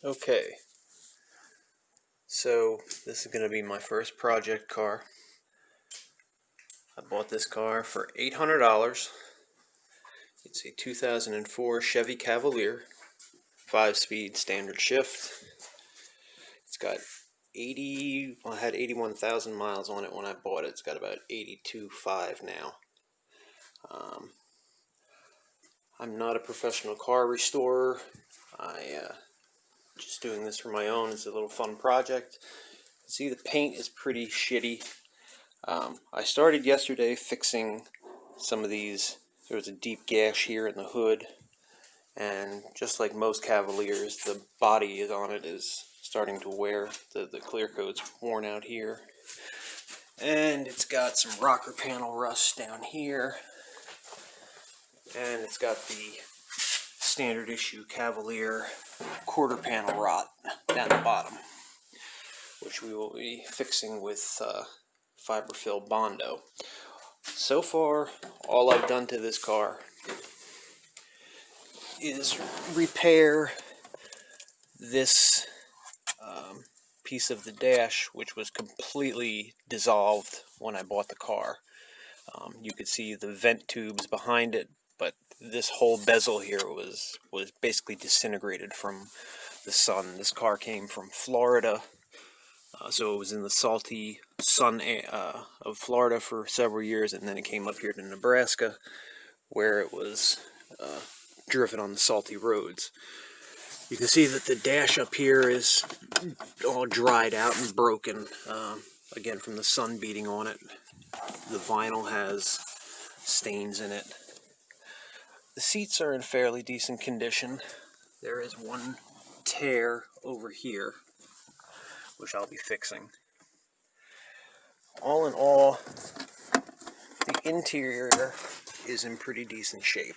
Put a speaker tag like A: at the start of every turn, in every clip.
A: Okay, so this is going to be my first project car. I bought this car for $800. It's a 2004 Chevy Cavalier, 5-speed standard shift. It's got I had 81,000 miles on it when I bought it. It's got about 82.5 now. I'm not a professional car restorer. Just doing this for my own. It's a little fun project. See, the paint is pretty shitty. I started yesterday fixing some of these. There was a deep gash here in the hood, and just like most Cavaliers, the body on it is starting to wear. The clear coat's worn out here, and it's got some rocker panel rust down here, and it's got the standard issue Cavalier quarter panel rot down the bottom, which we will be fixing with fiberfill Bondo. So far, all I've done to this car is repair this piece of the dash, which was completely dissolved when I bought the car. You could see the vent tubes behind it, but this whole bezel here was basically disintegrated from the sun. This car came from Florida, so it was in the salty sun of Florida for several years, and then it came up here to Nebraska, where it was driven on the salty roads. You can see that the dash up here is all dried out and broken, again from the sun beating on it. The vinyl has stains in it. The seats are in fairly decent condition. There is one tear over here, which I'll be fixing. All in all, the interior is in pretty decent shape.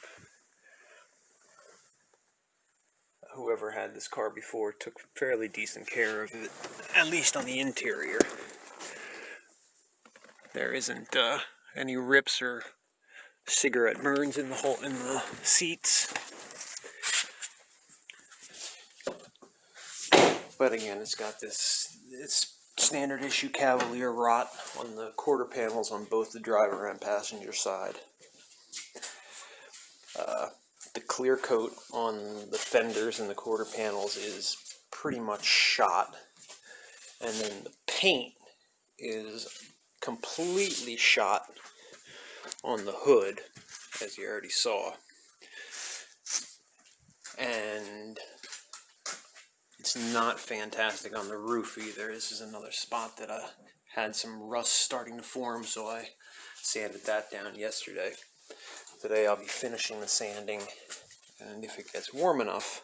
A: Whoever had this car before took fairly decent care of it, at least on the interior. There isn't any rips or cigarette burns in the seats. But again, it's got this standard issue Cavalier rot on the quarter panels on both the driver and passenger side. The clear coat on the fenders and the quarter panels is pretty much shot, and then the paint is completely shot on the hood, as you already saw, and it's not fantastic on the roof either. This is another spot that had some rust starting to form, so I sanded that down yesterday. Today I'll be finishing the sanding, and if it gets warm enough,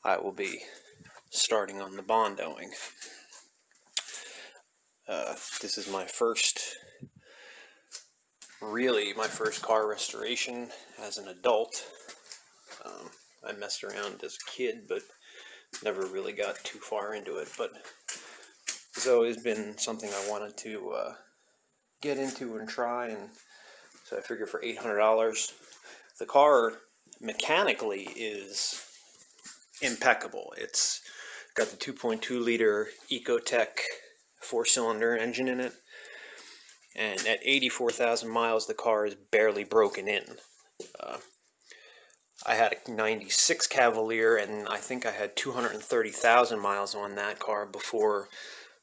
A: I will be starting on the Bondoing. This is my first car restoration as an adult. I messed around as a kid, but never really got too far into it. But it's always been something I wanted to get into and try, and so I figured for $800, the car mechanically is impeccable. It's got the 2.2 liter Ecotec 4-cylinder engine in it, and at 84,000 miles the car is barely broken in. I had a 96 Cavalier, and I think I had 230,000 miles on that car before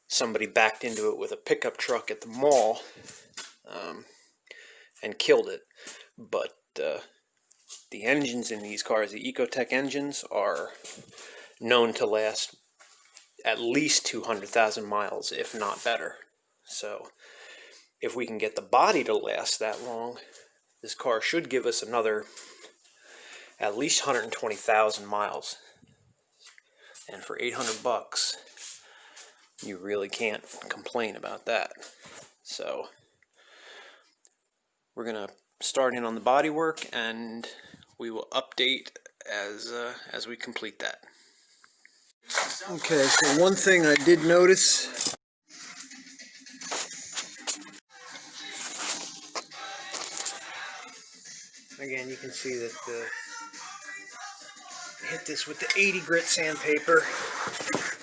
A: somebody backed into it with a pickup truck at the mall and killed it. But the engines in these cars, the Ecotec engines, are known to last at least 200,000 miles, if not better. So if we can get the body to last that long, this car should give us another at least 120,000 miles. And for $800, you really can't complain about that. So we're gonna start in on the body work, and we will update as we complete that. Okay, so one thing I did notice, again, you can see that hit this with the 80 grit sandpaper.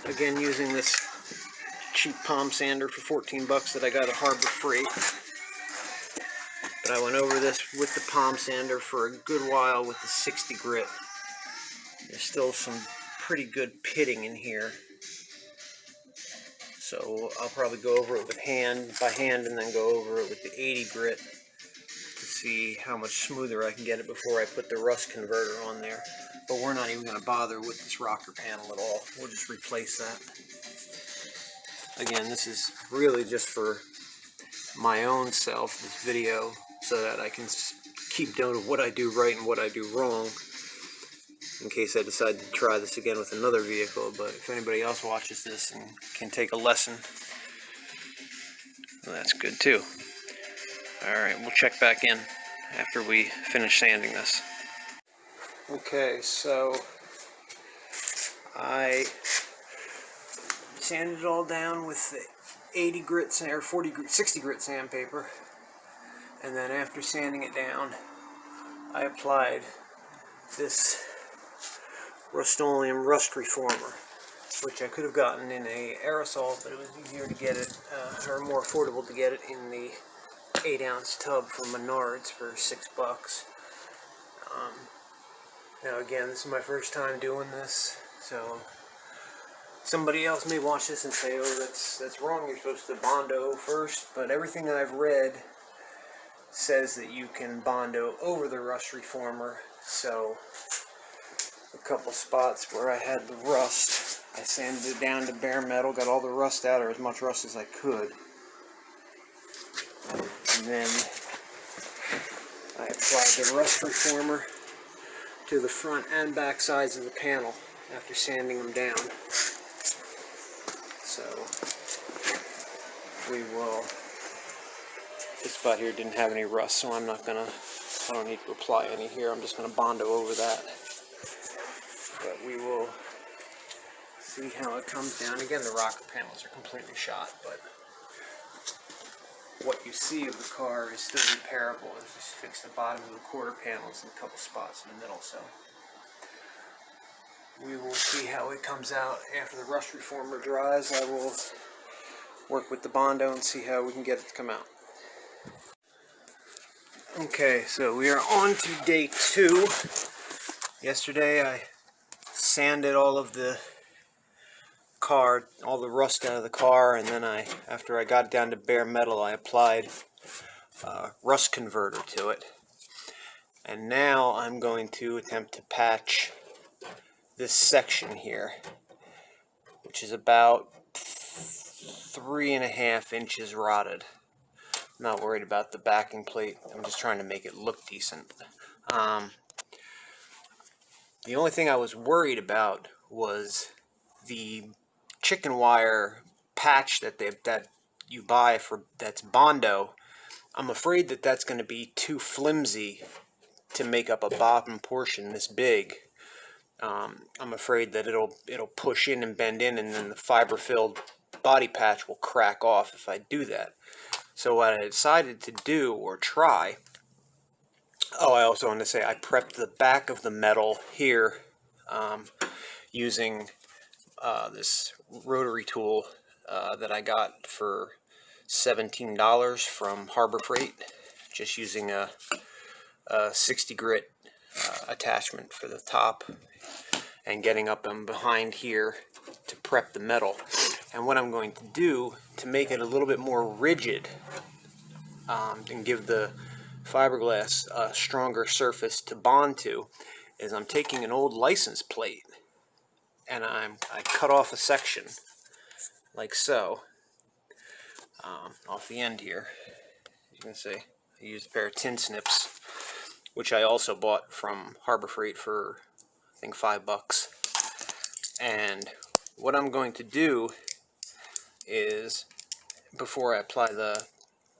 A: Again, using this cheap palm sander for 14 bucks that I got at Harbor Freight. But I went over this with the palm sander for a good while with the 60 grit. There's still some pretty good pitting in here. So I'll probably go over it by hand, and then go over it with the 80 grit to see how much smoother I can get it before I put the rust converter on there. But we're not even going to bother with this rocker panel at all. We'll just replace that. Again, this is really just for my own self, this video, so that I can keep note of what I do right and what I do wrong, in case I decide to try this again with another vehicle. But if anybody else watches this and can take a lesson, well, that's good too. Alright, we'll check back in after we finish sanding this. Okay, so I sanded it all down with the 80 grit or 60 grit sandpaper, and then after sanding it down, I applied this Rust-Oleum rust reformer, which I could have gotten in a aerosol, but it was easier to get it, or more affordable to get it in the 8-ounce tub from Menards for $6. Now again, this is my first time doing this, so somebody else may watch this and say, oh, that's wrong, you're supposed to Bondo first, but everything I've read says that you can Bondo over the rust reformer. So a couple spots where I had the rust, I sanded it down to bare metal, got all the rust out, or as much rust as I could, and then I applied the rust reformer to the front and back sides of the panel after sanding them down. So we will, this spot here didn't have any rust, so I don't need to apply any here. I'm just going to Bondo over that. But we will see how it comes down. Again, the rocker panels are completely shot, but what you see of the car is still repairable. I just fixed the bottom of the quarter panels and a couple spots in the middle, so we will see how it comes out after the rust reformer dries. I will work with the Bondo and see how we can get it to come out. Okay, so we are on to day 2. Yesterday I sanded all of the car, all the rust out of the car, and then after I got it down to bare metal, I applied rust converter to it. And now I'm going to attempt to patch this section here, which is about 3.5 inches rotted. I'm not worried about the backing plate. I'm just trying to make it look decent. The only thing I was worried about was the chicken wire patch that you buy that's Bondo. I'm afraid that that's going to be too flimsy to make up a bottom portion this big. I'm afraid that it'll push in and bend in, and then the fiber-filled body patch will crack off if I do that. So what I decided to do, or try, I also want to say I prepped the back of the metal here using this rotary tool that I got for $17 from Harbor Freight, just using a 60 grit attachment for the top and getting up and behind here to prep the metal. And what I'm going to do to make it a little bit more rigid and give the fiberglass a stronger surface to bond to is I'm taking an old license plate and I cut off a section like so off the end here. As you can see, I used a pair of tin snips, which I also bought from Harbor Freight for I think $5. And what I'm going to do is, before I apply the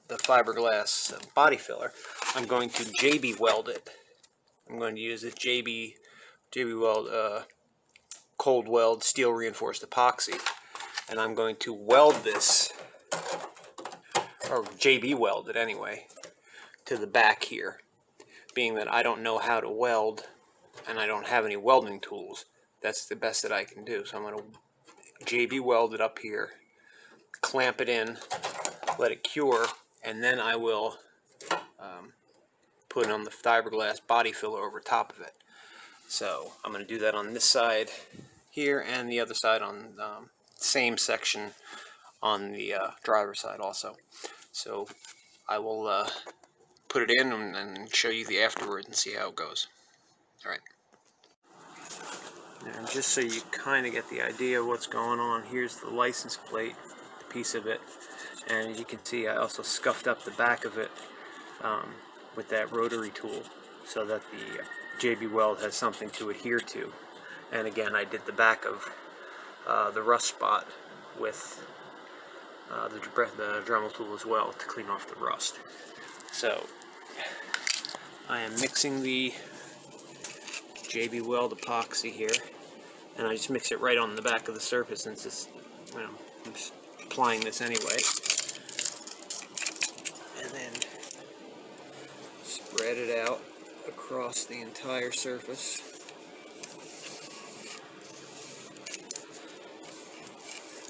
A: fiberglass body filler, I'm going to JB weld it. I'm going to use this JB weld cold weld steel reinforced epoxy, and I'm going to weld this, or JB weld it anyway, to the back here. Being that I don't know how to weld and I don't have any welding tools, that's the best that I can do. So I'm going to JB weld it up here, clamp it in, let it cure, and then I will put on the fiberglass body filler over top of it. So I'm going to do that on this side here and the other side on the same section on the driver's side also. So I will put it in and show you the afterward and see how it goes. All right. And just so you kind of get the idea of what's going on, here's the license plate, the piece of it. And as you can see, I also scuffed up the back of it with that rotary tool so that the JB Weld has something to adhere to. And again, I did the back of the rust spot with the Dremel tool as well to clean off the rust. So I am mixing the JB Weld epoxy here, and I just mix it right on the back of the surface since it's, I'm just applying this anyway. And then spread it out across the entire surface.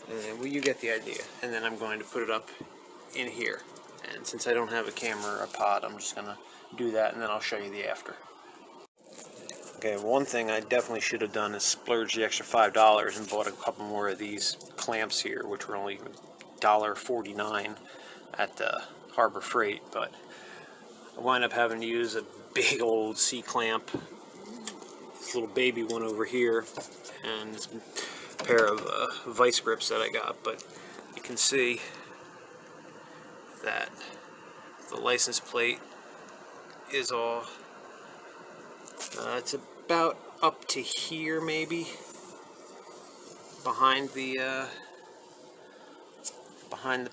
A: And then, well, you get the idea. And then I'm going to put it up in here. And since I don't have a camera or a pod, I'm just going to do that, and then I'll show you the after. Okay, one thing I definitely should have done is splurge the extra $5 and bought a couple more of these clamps here, which were only $1.49 at the Harbor Freight, but I wound up having to use a big old C-clamp, this little baby one over here, and this pair of vice grips that I got. But you can see that the license plate is all, it's about up to here maybe, behind the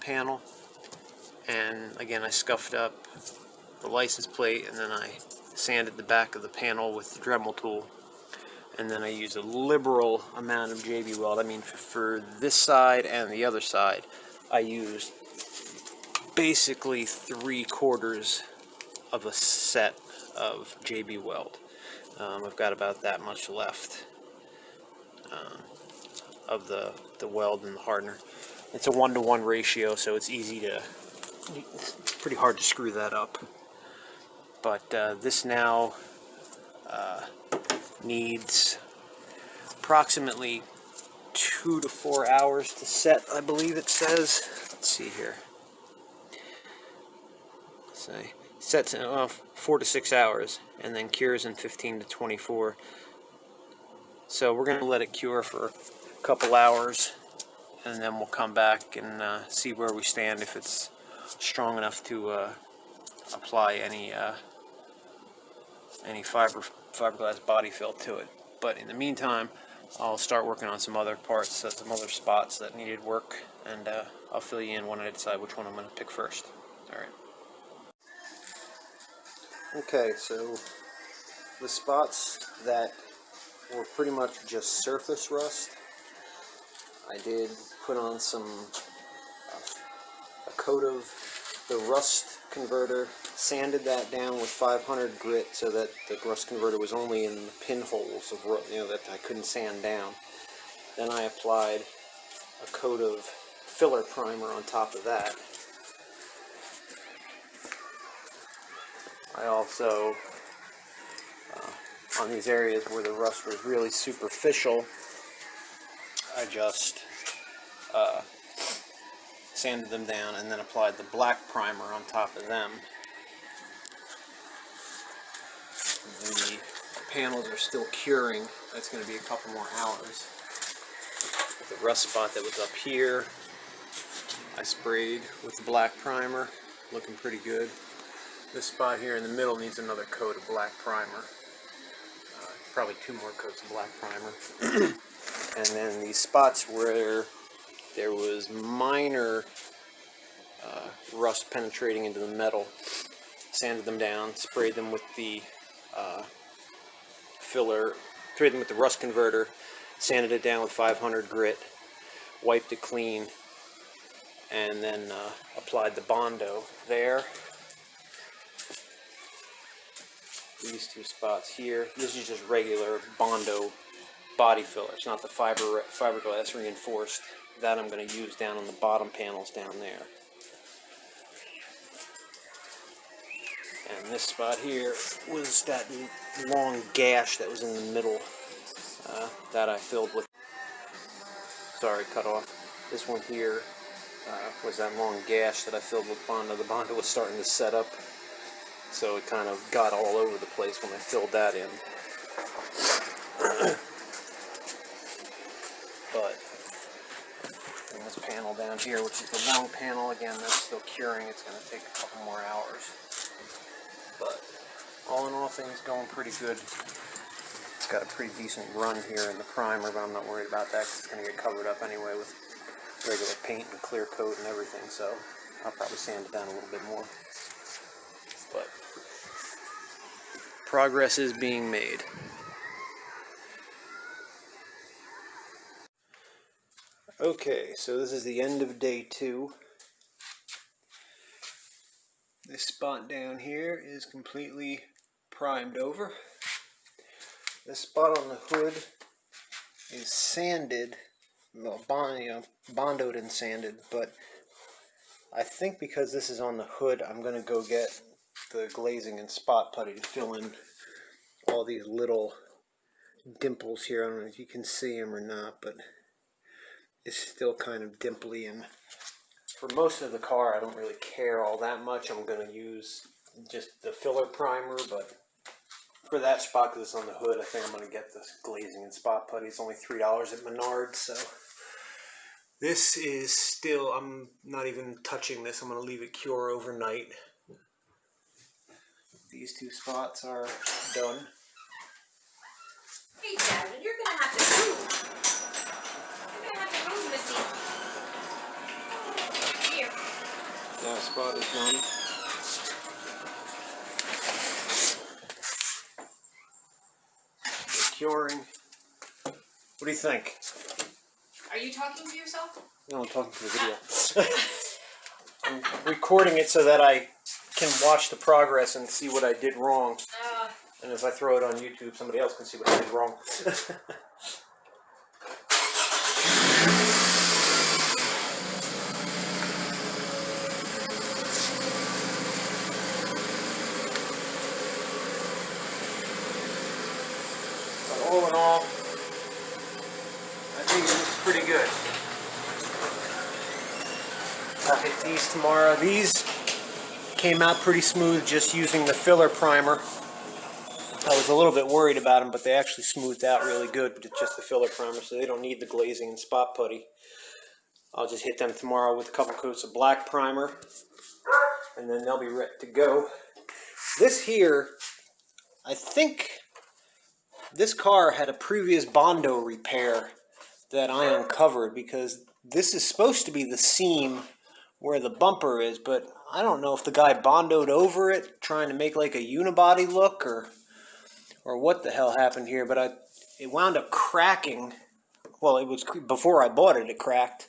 A: panel. And again, I scuffed up the license plate, and then I sanded the back of the panel with the Dremel tool, and then I used a liberal amount of JB Weld. I mean, for this side and the other side, I used basically 3/4 of a set of JB Weld. I've got about that much left of the weld and the hardener. It's a 1-to-1 ratio, so it's pretty hard to screw that up. But this now needs approximately 2 to 4 hours to set, I believe it says. Let's see here. Say sets in 4 to 6 hours, and then cures in 15 to 24. So we're going to let it cure for a couple hours, and then we'll come back and see where we stand, if it's strong enough to apply any fiberglass body fill to it. But in the meantime, I'll start working on some other parts, some other spots that needed work, and I'll fill you in when I decide which one I'm going to pick first. All right. Okay, so the spots that were pretty much just surface rust, I did put on a coat of the rust converter, sanded that down with 500 grit so that the rust converter was only in the pinholes of that I couldn't sand down. Then I applied a coat of filler primer on top of that. I also, on these areas where the rust was really superficial, I just sanded them down and then applied the black primer on top of them. The panels are still curing. That's going to be a couple more hours. The rust spot that was up here, I sprayed with the black primer, looking pretty good. This spot here in the middle needs another coat of black primer. Probably 2 more coats of black primer. And then these spots where there was minor rust penetrating into the metal, sanded them down, sprayed them with the filler, sprayed them with the rust converter, sanded it down with 500 grit, wiped it clean, and then applied the Bondo there. these two spots here. This is just regular Bondo body filler. It's not the fiberglass reinforced. That I'm going to use down on the bottom panels down there. And this spot here was that long gash that was in the middle that I filled with. Sorry, cut off. This one here was that long gash that I filled with Bondo. The Bondo was starting to set up, so it kind of got all over the place when I filled that in. But and this panel down here, which is the long panel, again, that's still curing. It's going to take a couple more hours. But all in all, things going pretty good. It's got a pretty decent run here in the primer, but I'm not worried about that because it's going to get covered up anyway with regular paint and clear coat and everything, so I'll probably sand it down a little bit more. But progress is being made. Okay, so this is the end of day 2. This spot down here is completely primed over. This spot on the hood is sanded, well, bondoed and sanded, but I think because this is on the hood, I'm going to go get the glazing and spot putty to fill in all these little dimples here. I don't know if you can see them or not, but it's still kind of dimply, and for most of the car I don't really care all that much. I'm going to use just the filler primer, but for that spot, because it's on the hood, I think I'm going to get this glazing and spot putty. It's only $3 at Menards, so this is still, I'm not even touching this. I'm going to leave it cure overnight. These 2 spots are done.
B: Hey, Dad, you're going to have to move. You're going to have to move, Missy. Here.
A: That spot is done. Curing. What do you think?
B: Are you talking to yourself?
A: No, I'm talking to the video. I'm recording it so that I can watch the progress and see what I did wrong. And if I throw it on YouTube, somebody else can see what I did wrong. But all in all, I think it looks pretty good. I'll hit these tomorrow. These came out pretty smooth just using the filler primer. I was a little bit worried about them, but they actually smoothed out really good with just the filler primer, so they don't need the glazing and spot putty. I'll just hit them tomorrow with a couple coats of black primer, and then they'll be ready to go. This here, I think this car had a previous Bondo repair that I uncovered, because this is supposed to be the seam where the bumper is, but I don't know if the guy Bondoed over it trying to make like a unibody look or what the hell happened here, but it wound up cracking. Well, it was before I bought it, it cracked,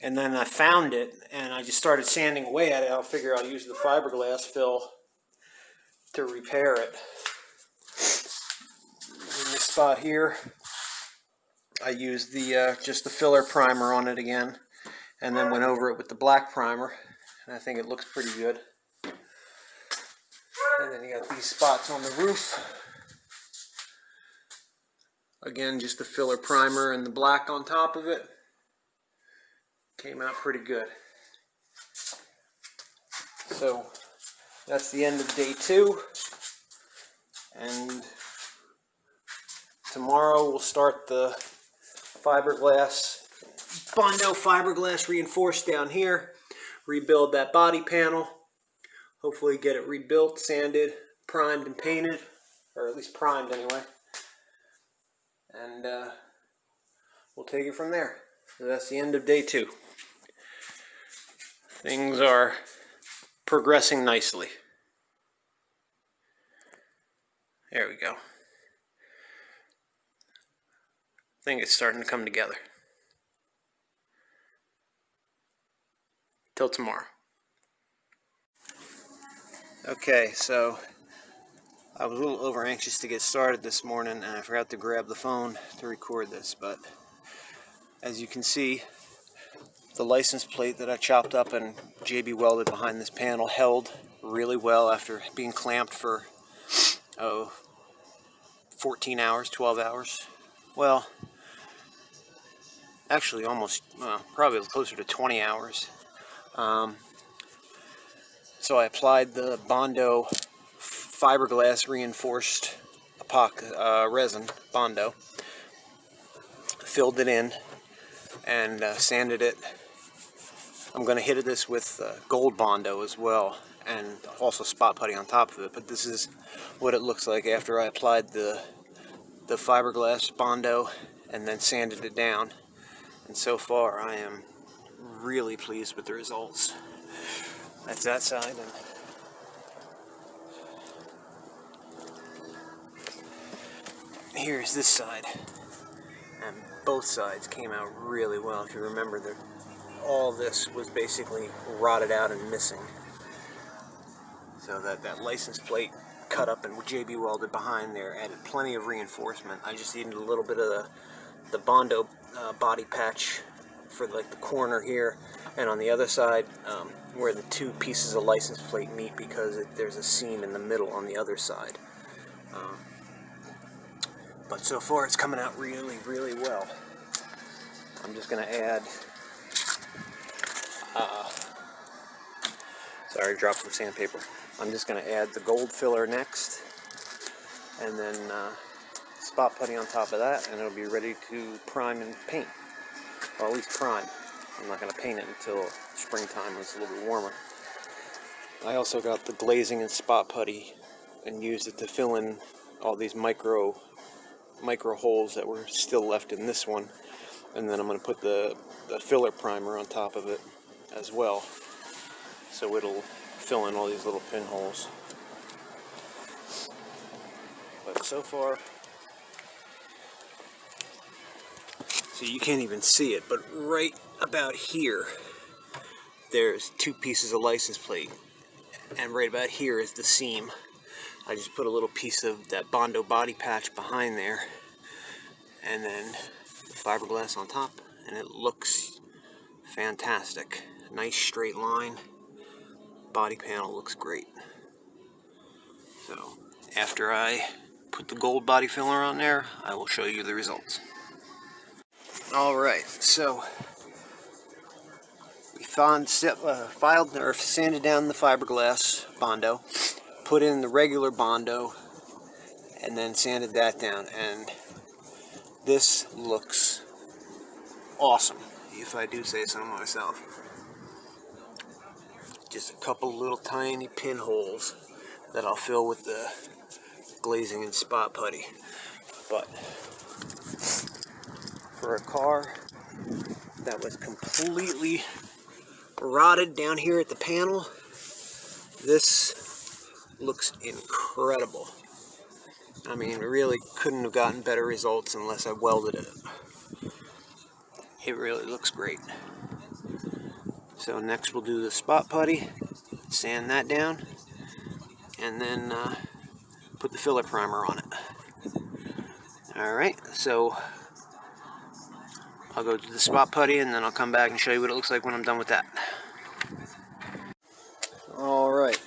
A: and then I found it and I just started sanding away at it. I'll figure I'll use the fiberglass fill to repair it. In this spot here, I used the just the filler primer on it again, and then went over it with the black primer, and I think it looks pretty good. And then you got these spots on the roof. Again, just the filler primer and the black on top of it. Came out pretty good. So that's the end of day 2. And tomorrow we'll start the fiberglass, Bondo fiberglass reinforced down here. Rebuild that body panel. Hopefully get it rebuilt, sanded, primed, and painted. Or at least primed anyway. And we'll take it from there. So that's the end of day 2. Things are progressing nicely. There we go. I think it's starting to come together. Till tomorrow. Okay, so I was a little over anxious to get started this morning, and I forgot to grab the phone to record this, but as you can see, the license plate that I chopped up and JB welded behind this panel held really well after being clamped for 14 hours, 12 hours. Well, actually probably closer to 20 hours. So I applied the Bondo fiberglass reinforced resin, Bondo, filled it in, and sanded it. I'm going to hit this with gold Bondo as well, and also spot putty on top of it. But this is what it looks like after I applied the fiberglass Bondo and then sanded it down. And so far, I am really pleased with the results. That's that side, and here's this side. And both sides came out really well. If you remember, all this was basically rotted out and missing. So that license plate cut up and JB welded behind there added plenty of reinforcement. I just needed a little bit of the Bondo body patch for like the corner here, and on the other side where the two pieces of license plate meet, because there's a seam in the middle on the other side. But so far it's coming out really, really well. I'm just going to add, sorry, dropped some sandpaper. I'm just going to add the gold filler next, and then spot putty on top of that, and it'll be ready to prime and paint. Or at least prime. I'm not going to paint it until springtime when it's a little bit warmer. I also got the glazing and spot putty and used it to fill in all these micro holes that were still left in this one, and then I'm going to put the filler primer on top of it as well, so it'll fill in all these little pinholes. But so far, so you can't even see it, but right about here there's two pieces of license plate, and right about here is the seam. I just put a little piece of that Bondo body patch behind there, and then the fiberglass on top, and it looks fantastic. Nice straight line. Body panel looks great. So after I put the gold body filler on there, I will show you the results. Alright, so we filed or sanded down the fiberglass Bondo, put in the regular Bondo, and then sanded that down, and this looks awesome, if I do say so myself. Just a couple little tiny pinholes that I'll fill with the glazing and spot putty. But for a car that was completely rotted down here at the panel, this looks incredible. I mean, really couldn't have gotten better results unless I welded it. It really looks great. So next we'll do the spot putty, sand that down, and then put the filler primer on it. Alright, so I'll go do the spot putty, and then I'll come back and show you what it looks like when I'm done with that. Alright,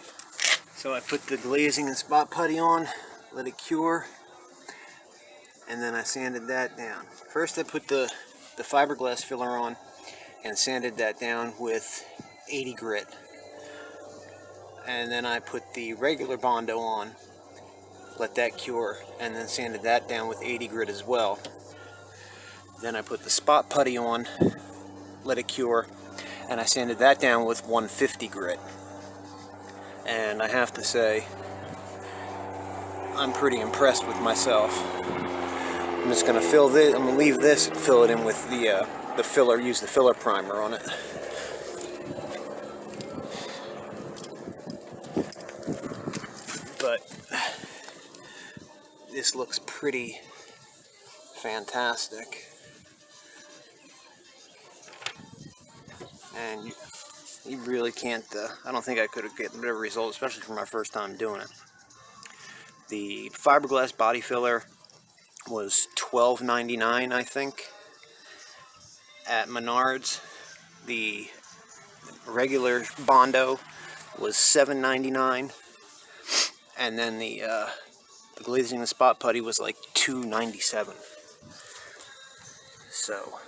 A: so I put the glazing and spot putty on, let it cure, and then I sanded that down. First I put the fiberglass filler on and sanded that down with 80 grit. And then I put the regular Bondo on, let that cure, and then sanded that down with 80 grit as well. Then I put the spot putty on, let it cure, and I sanded that down with 150 grit. And I have to say, I'm pretty impressed with myself. I'm just going to fill this, I'm going to leave this and fill it in with the filler, use the filler primer on it. But this looks pretty fantastic. And you really can't, I don't think I could have gotten a better result, especially for my first time doing it. The fiberglass body filler was $12.99, I think, at Menards. The regular Bondo was $7.99, and then the glazing and spot putty was like $2.97. So,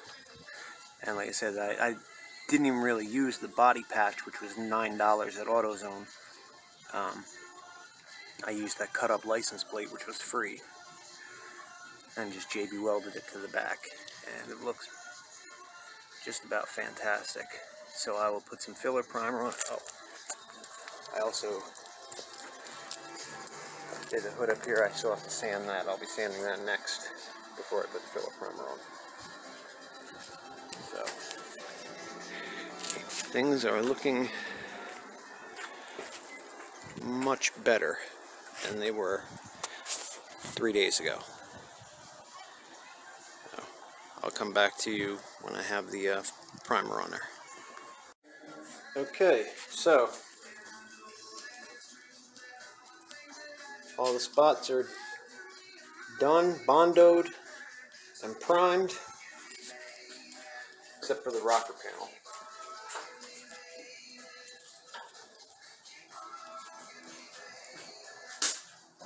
A: and like I said, I didn't even really use the body patch, which was $9 at AutoZone. I used that cut up license plate, which was free, and just JB welded it to the back, and it looks just about fantastic. So I will put some filler primer on it. Oh, I also did the hood up here. I still have to sand that. I'll be sanding that next before I put the filler primer on. So things are looking much better than they were 3 days ago. So I'll come back to you when I have the primer on there. Okay, so all the spots are done, bondoed, and primed, except for the rocker panel.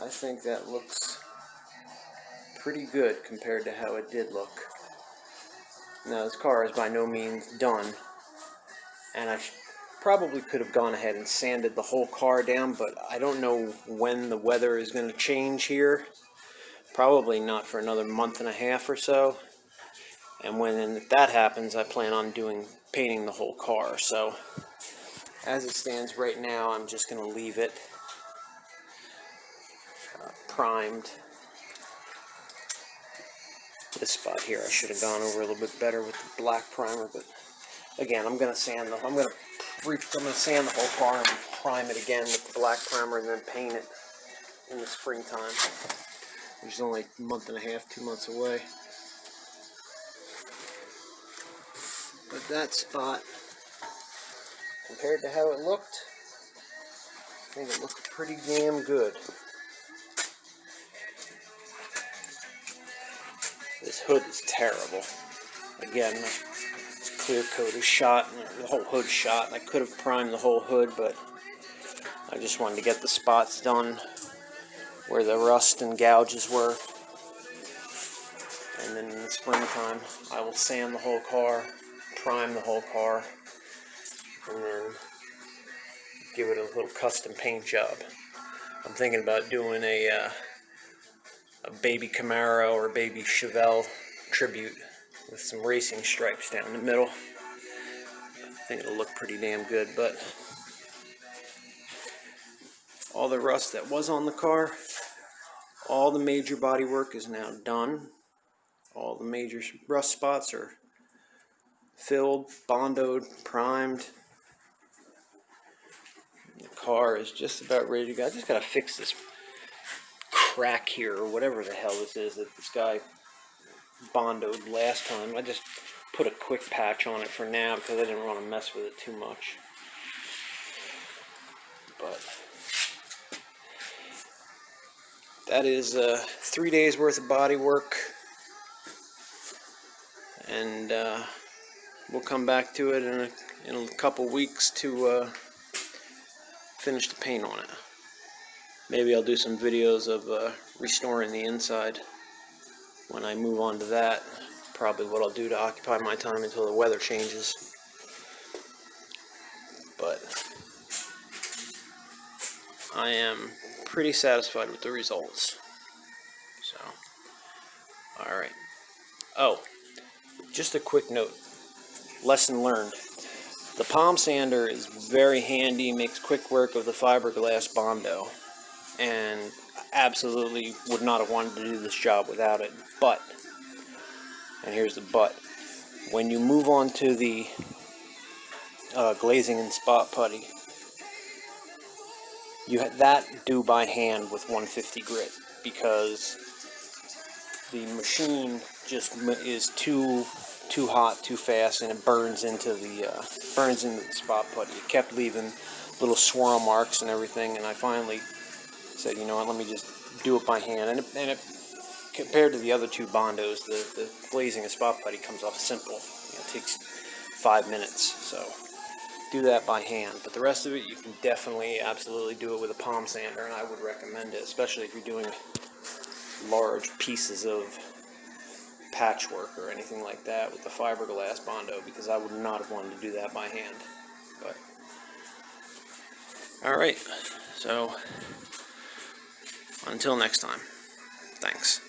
A: I think that looks pretty good compared to how it did look. Now, this car is by no means done, and I probably could have gone ahead and sanded the whole car down, but I don't know when the weather is going to change here. Probably not for another month and a half or so. And when that happens, I plan on painting the whole car. So as it stands right now, I'm just going to leave it primed. This spot here I should have gone over a little bit better with the black primer, but again, I'm going to sand the whole car and prime it again with the black primer, and then paint it in the springtime, which is only a month and a half, 2 months away. But that spot, compared to how it looked, I think it looked pretty damn good. This hood is terrible. Again, this clear coat is shot, and the whole hood's shot, and I could have primed the whole hood, but I just wanted to get the spots done where the rust and gouges were. And then in the springtime, I will sand the whole car, prime the whole car, and then give it a little custom paint job. I'm thinking about doing a baby Camaro or baby Chevelle tribute with some racing stripes down the middle. I think it'll look pretty damn good, but all the rust that was on the car, all the major body work is now done. All the major rust spots are filled, bondoed, primed. The car is just about ready to go. I just gotta fix this crack here, or whatever the hell this is that this guy bondoed last time. I just put a quick patch on it for now because I didn't want to mess with it too much. But that is 3 days worth of body work, and we'll come back to it in a couple weeks to finish the paint on it. Maybe I'll do some videos of restoring the inside when I move on to that. Probably what I'll do to occupy my time until the weather changes. But I am pretty satisfied with the results. So, alright. Oh, just a quick note. Lesson learned. The palm sander is very handy, makes quick work of the fiberglass Bondo, and absolutely would not have wanted to do this job without it. But, and here's the but, when you move on to the glazing and spot putty, you have that do by hand with 150 grit, because the machine just is too hot, too fast, and it burns into the spot putty. It kept leaving little swirl marks and everything, and I finally said, you know what, let me just do it by hand. And it, compared to the other two Bondos, the glazing and spot putty comes off simple. It takes 5 minutes, so do that by hand. But the rest of it, you can definitely, absolutely do it with a palm sander, and I would recommend it, especially if you're doing large pieces of patchwork or anything like that with the fiberglass Bondo, because I would not have wanted to do that by hand. But all right, so until next time, thanks.